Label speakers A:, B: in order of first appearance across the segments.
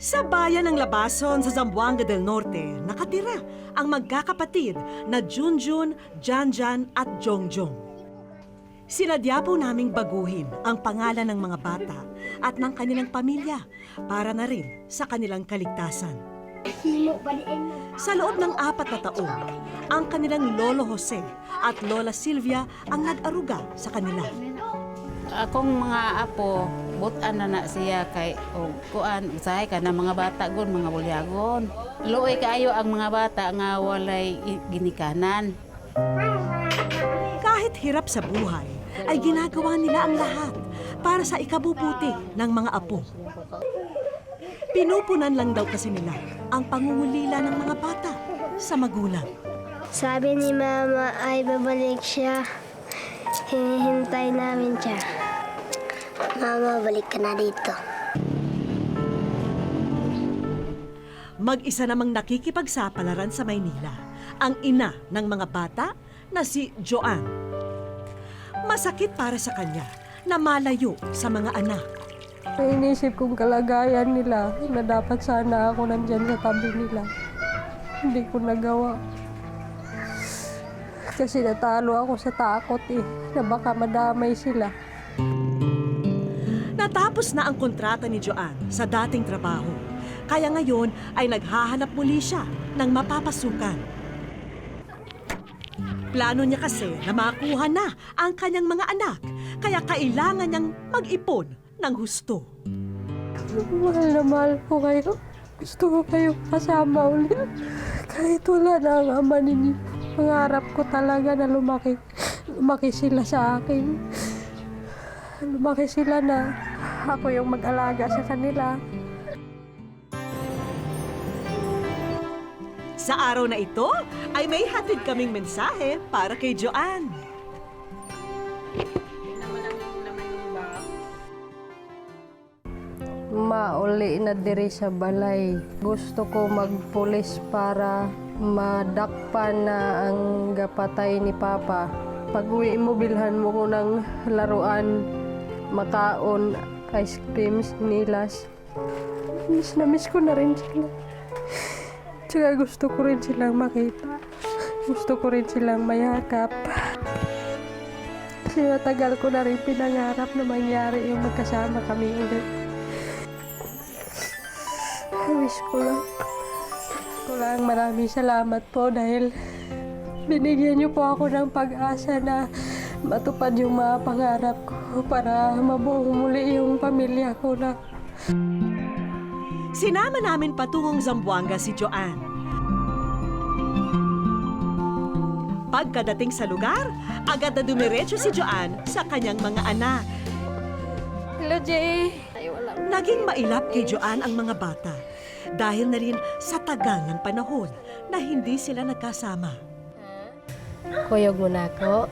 A: Sa bayan ng Labason sa Zamboanga del Norte, nakatira ang magkakapatid na Junjun, Janjan at Jongjong. Sinadya po naming baguhin ang pangalan ng mga bata at ng kanilang pamilya para na rin sa kanilang kaligtasan. Sa loob ng 4 na taon, ang kanilang Lolo Jose at Lola Silvia ang nag-aruga sa kanila.
B: Akong mga apo, butan na siya kay kuan usahay ka na mga bata gon, mga bulyagon. Luoy kaayo ang mga bata nga walay ginikanan.
A: Kahit hirap sa buhay, ay ginagawa nila ang lahat para sa ikabubuti ng mga apo. Pinupunan lang daw kasi nila ang pangungulila ng mga bata sa magulang.
C: Sabi ni Mama ay babalik siya. Hinihintay namin siya. Mama, balik ka na dito.
A: Mag-isa namang nakikipagsapalaran sa Maynila ang ina ng mga bata na si Joanne. Masakit para sa kanya na malayo sa mga anak.
D: Inisip kong kalagayan nila na dapat sana ako nandyan sa tabi nila. Hindi ko nagawa. Kasi natalo ako sa takot na baka madamay sila.
A: Natapos na ang kontrata ni Joanne sa dating trabaho. Kaya ngayon ay naghahanap muli siya ng mapapasukan. Plano niya kasi na makuha na ang kanyang mga anak. Kaya kailangan niyang mag-ipon ng husto.
D: Mahal na mahal ko kayo. Gusto ko kayo kasama ulit. Kahit wala na ang ama ninyo. Pangarap ko talaga na lumaki. Lumaki sila sa akin. Lumaki sila na ako yung mag-alaga sa kanila.
A: Sa araw na ito, ay may hatid kaming mensahe para kay Joanne.
D: Mauli na diri sa balay. Gusto ko magpulis para madakpan na ang gapatay ni Papa. Pag uwi mo, bilhan mo ko ng laruan, makaon, ice cream, nilas. Miss na miss ko na rin sila. Tsaka gusto ko rin silang makita. Gusto ko rin silang mayakap. Kasi matagal ko na rin pinangarap na mangyari yung magkasama kami ulit. Wish ko lang maraming salamat po dahil binigyan niyo po ako ng pag-asa na matupad yung mga pangarap ko para mabuo muli yung pamilya ko na.
A: Sinama namin patungong Zamboanga si Joanne. Pagkadating sa lugar, agad na dumiretso si Joanne sa kanyang mga anak.
D: Hello, Jay!
A: Naging mailap kay Joanne ang mga bata dahil na rin sa tagal ng panahon na hindi sila nagkasama.
D: Kuyog mo na ako.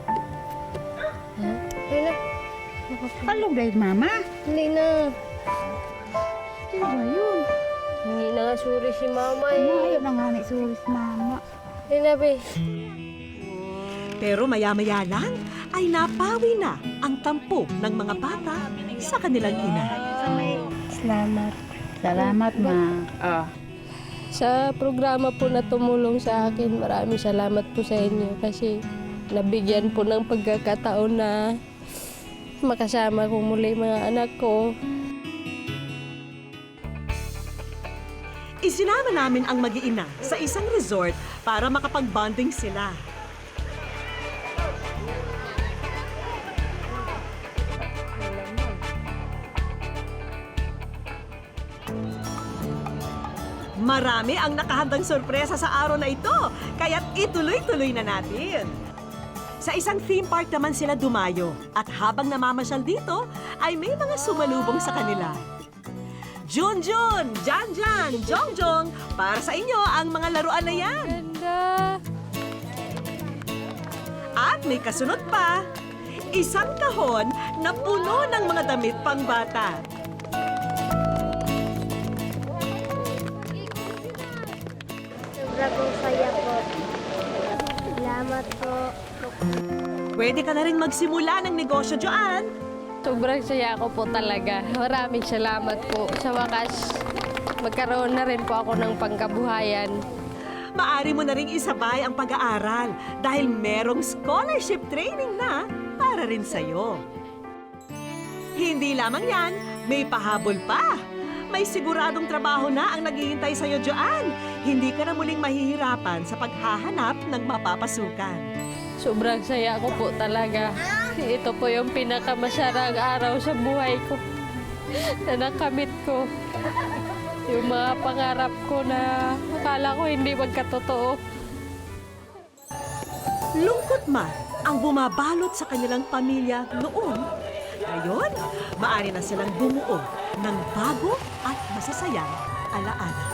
B: Palong dahil mama.
D: Hindi na.
B: Sino ba yun?
D: Hindi na nga suri si Mama
B: Ayaw na nga ni sulis mama.
D: Hindi na, be.
A: Pero maya-maya lang ay napawi na ang tampo ng mga bata sa kanilang ina.
D: Salamat.
B: Salamat ma.
D: Sa programa po na tumulong sa akin, maraming salamat po sa inyo kasi nabigyan po ng pagkakataon na makasama ko muli mga anak ko.
A: Isinama namin ang mag-iina sa isang resort para makapag-bonding sila. Marami ang nakahandang sorpresa sa araw na ito, kaya't ituloy-tuloy na natin. Sa isang theme park naman sila dumayo at habang namamasyal dito ay may mga sumalubong sa kanila. Junjun, Janjan, Jongjong, para sa inyo ang mga laruan na yan.
D: Ganda!
A: At may kasunod pa, isang kahon na puno ng mga damit pang bata.
C: Sobrang saya po. Salamat po.
A: Pwede ka na rin magsimula ng negosyo, Joanne.
D: Sobrang saya ko po talaga. Maraming salamat po. Sa wakas, magkaroon na rin po ako ng pangkabuhayan.
A: Maari mo na ring isabay ang pag-aaral dahil merong scholarship training na para rin sa'yo. Hindi lamang yan, may pahabol pa. May siguradong trabaho na ang naghihintay sa'yo dyan. Hindi ka na muling mahihirapan sa paghahanap ng mapapasukan.
D: Sobrang saya ko po talaga. Ito po yung pinakamasarang araw sa buhay ko na nakamit ko. Yung mga pangarap ko na akala ko hindi magkatotoo.
A: Lungkot man ang bumabalot sa kanilang pamilya noon. Ngayon, maaari na silang bumuo ng bago at masasayang alaala.